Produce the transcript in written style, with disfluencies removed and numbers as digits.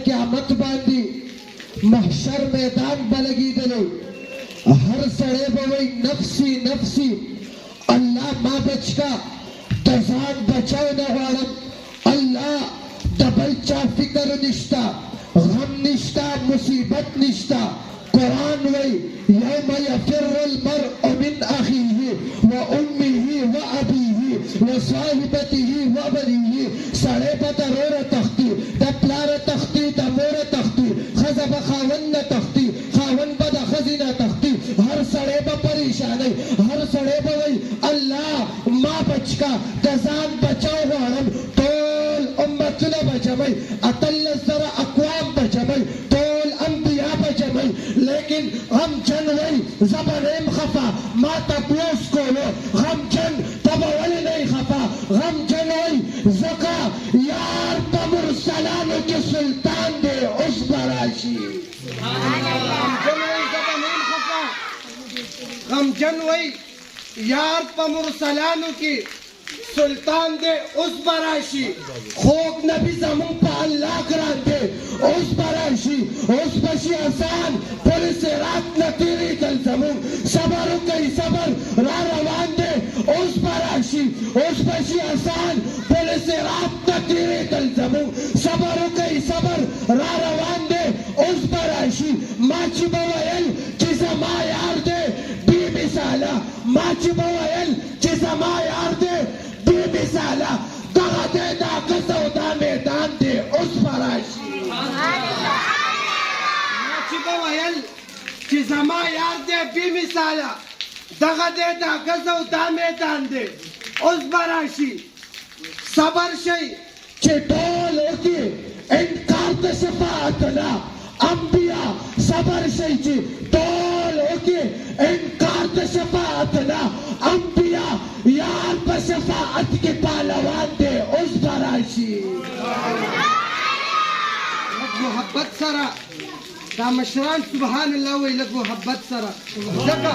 قیامت باندې محشر میدان بلګیدلې هر سړی به وایي نفسي نفسي الله ما بچ کا د ځان بچاو نه غواړم الله د بل چا فکر نشته غم نشته مصیبت نشته قرآن وایي یوم یفر المرء من اخیه و امه و ابیه و صاحبته و بنیه سړی به د وروره تښتي د پلاره تښتي د موره تښتي ښځه به خاوند نه تښتي خاوند به د ښځې نه تښتي هر سړی به پریشانوي هر سړی به وایي الله ما بچ کا د ځان بچاو غواړم ټول امتونه به جمعي 18,000 اقوام به جمعي ټول انبیا به جمعي لیکن غمجن وایي زه به نه یم خفه ما تپوس کولو غمجن ته به ولې نه یې خفه غمجن وایي ځکه یار په مرسلانو کې سلطان دی اوس به راشي غمجن وای یار په مرسلانو کې سلطان دے اوس به راشي خوږ نبي زمونږ په الله ګران دی اوس به راشي اوس به شي اسان پل صراط نه تېرېدل زمونږ صبر وکئ صبر را روان دی اوس به راشي اوس به شي اسان پل صراط نه تېرېدل زمونږ صبر وکئ صبر را روان دی اوس به راشي ما چې به ویل چې زما یار دی بې مثاله ما چې به ویل چې زما یار دی بې مثاله دغه دی دا کس او دا میدان دی اوس به راشي ما چې به ویل چې زما یار دی بې مثاله دغه دی دا کس او دا میدان دی اوس به راشي صبر شئ چې ټول وکړي انکار د شفاعت نه انبیا صبر شئ چې ټول وکړي انکار د شفاعت نه انبیا یار په شفاعت کې پهلوان دی اوس به راشي لږ محبت سره دا مشران سبحان الله وایي لږ محبت سره ځکه